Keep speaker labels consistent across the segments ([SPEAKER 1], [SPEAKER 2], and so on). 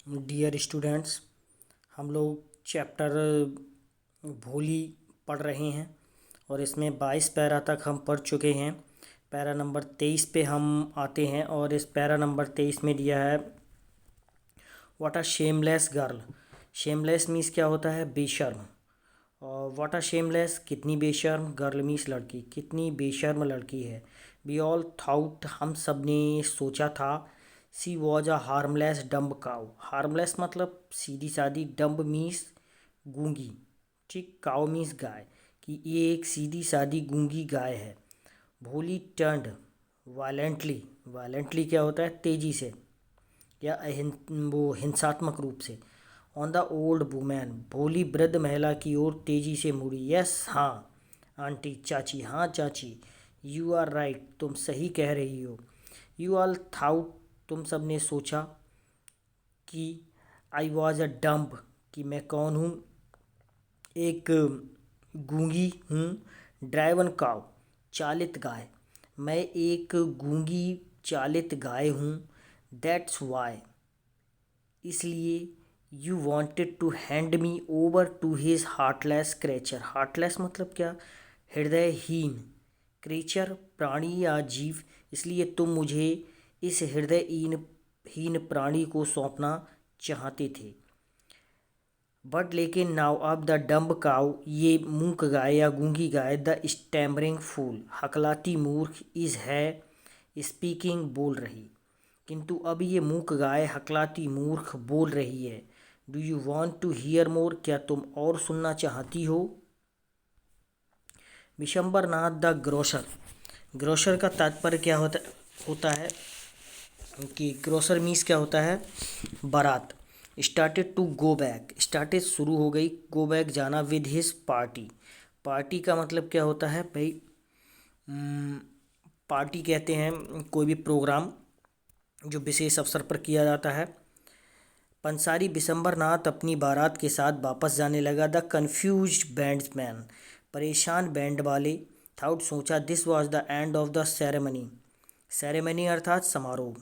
[SPEAKER 1] Dear students, हम लोग chapter भोली पढ़ रहे हैं और इसमें 22 पैरा तक हम पढ़ चुके हैं। पैरा नंबर 23 पे हम आते हैं और इस पैरा नंबर 23 में दिया है what a shameless girl. Shameless means क्या होता है? बेशर्म। और व्हाट अ शेमलेस कितनी बेशर्म, गर्ल मीन्स लड़की, कितनी बेशर्म लड़की है। वी ऑल थाउट हम सब ने सोचा था। She was a harmless dumb cow. Harmless मतलब सीधी सादी, डम्ब मीन्स गूंगी, ठीक, काउ मीन्स गाय, कि ये एक सीधी सादी गूंगी गाय है। भोली टर्न्ड वायलेंटली। वायलेंटली क्या होता है? तेजी से या वो हिंसात्मक रूप से। ऑन द ओल्ड वुमेन, भोली वृद्ध महिला की ओर तेजी से मुड़ी। यस, हाँ आंटी, चाची, हाँ चाची। यू आर राइट, तुम सही कह रही हो। यू ऑल थाउट, तुम सब ने सोचा कि आई वॉज अ डम्ब, कि मैं कौन हूँ? एक गूंगी हूँ। ड्राइवन काउ, चालित गाय, मैं एक गूंगी चालित गाय हूँ। दैट्स वाई, इसलिए you wanted to hand me over to his heartless creature. Heartless मतलब क्या? हृदयहीन। क्रेचर प्राणी या जीव, इसलिए तुम मुझे इस हृदयहीन प्राणी को सौंपना चाहते थे। बट लेकिन नाउ अब द डम्ब काउ, ये मूक गाय या गूंगी गाय, द स्टैमरिंग फूल, हकलाती मूर्ख, इज है स्पीकिंग, बोल रही। किंतु अब ये मूक गाय, हकलाती मूर्ख, बोल रही है। Do you want to hear more, क्या तुम और सुनना चाहती हो? Vishambar Nath the grocer. Grocer का तात्पर्य क्या होता है कि ग्रोसर मीन्स क्या होता है? बारात। Started to go back, started शुरू हो गई, गो बैक जाना, विद हिज पार्टी। पार्टी का मतलब क्या होता है भाई? पार्टी कहते हैं कोई भी प्रोग्राम जो विशेष अवसर पर किया जाता है। पंसारी बिशंबर नाथ अपनी बारात के साथ वापस जाने लगा। द कन्फ्यूज्ड बैंड्समैन, परेशान बैंड वाले, थाउट सोचा, this was the end of the ceremony. Ceremony अर्थात समारोह,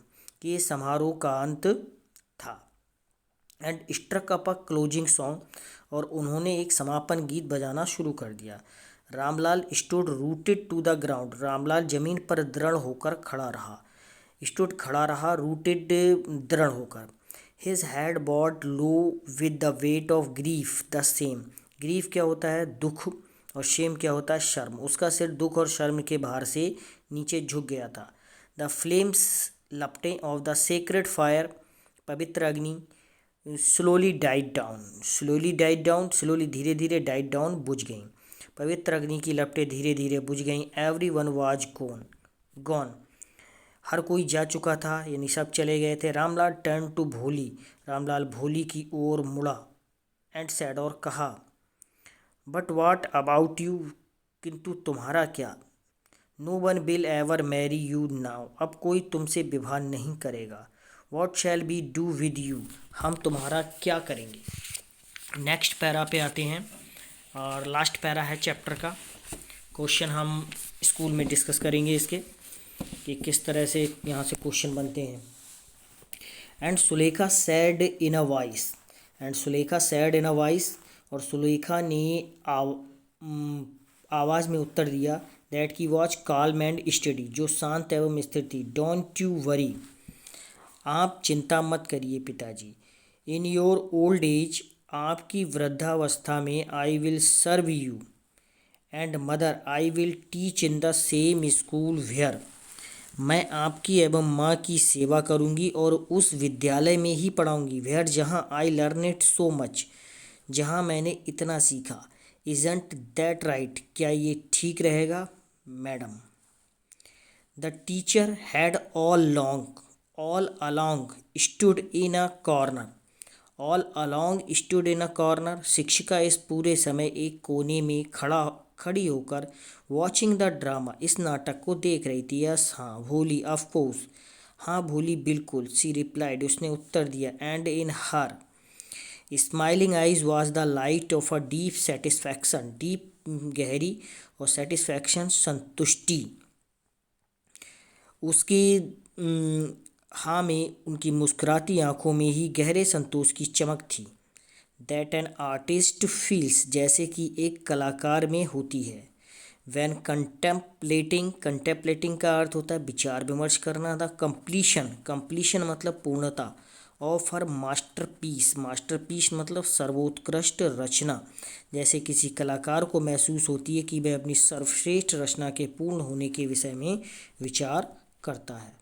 [SPEAKER 1] कि ये समारोह का अंत था। And struck up a closing song, और उन्होंने एक समापन गीत बजाना शुरू कर दिया। Ramlal stood rooted to the ground, Ramlal जमीन पर दृढ़ होकर खड़ा रहा। स्टूड खड़ा रहा, रूटेड दृढ़ होकर। His head bowed low with the weight of grief the same. Grief क्या होता है? दुख, और शेम क्या होता है? शर्म। उसका सिर दुख और शर्म के भार से नीचे झुक गया था। द फ्लेम्स लपटें ऑफ द सेक्रेड फायर, पवित्र अग्नि, slowly died down, slowly died down, slowly धीरे धीरे, डाइड डाउन बुझ गईं। पवित्र अग्नि की लपटें धीरे धीरे बुझ गईं। Every one was gone, gone, हर कोई जा चुका था, यानी सब चले गए थे। रामलाल टर्न टू भोली, रामलाल भोली की ओर मुड़ा। एंड सैड, और कहा, बट वाट अबाउट यू, किंतु तुम्हारा क्या? No one will ever marry you now, अब कोई तुमसे विवाह नहीं करेगा। What shall we do with you, हम तुम्हारा क्या करेंगे? नेक्स्ट पैरा पे आते हैं और लास्ट पैरा है चैप्टर का। क्वेश्चन हम स्कूल में डिस्कस करेंगे इसके, कि किस तरह से यहाँ से क्वेश्चन बनते हैं। And Sulekha sad in a voice, and Sulekha sad in a voice, और सुलेखा ने आवाज़ में उत्तर दिया, दैट की वॉच काल्म एंड स्टडी, जो शांत एवं स्थिर थी। डोंट यू वरी, आप चिंता मत करिए पिताजी। इन योर ओल्ड एज, आपकी वृद्धावस्था में, I will serve you, and mother I will teach in the same school where, मैं आपकी एवं माँ की सेवा करूँगी और उस विद्यालय में ही पढ़ाऊँगी। वेयर, जहाँ, I learn it so much, जहाँ मैंने इतना सीखा। इजंट दैट राइट, क्या ये ठीक रहेगा madam? The teacher had all along stood in a corner, all along stood in a corner, शिक्षिका इस पूरे समय एक कोने में खड़ी होकर, वॉचिंग द ड्रामा, इस नाटक को देख रही थी। यस, हाँ, भोली, ऑफ कोर्स, हाँ भोली, बिल्कुल, सी रिप्लाइड, उसने उत्तर दिया। And in her smiling eyes was the light of a deep satisfaction, deep गहरी, और सेटिस्फैक्शन संतुष्टि। उसकी हाँ में उनकी मुस्कुराती आंखों में ही गहरे संतोष की चमक थी। दैट एन आर्टिस्ट फील्स, जैसे कि एक कलाकार में होती है। वैन कंटेम्पलेटिंग का अर्थ होता है विचार विमर्श करना। द कंप्लीशन मतलब पूर्णता। ऑफ हर मास्टरपीस मतलब सर्वोत्कृष्ट रचना। जैसे किसी कलाकार को महसूस होती है कि वह अपनी सर्वश्रेष्ठ रचना के पूर्ण होने के विषय में विचार करता है।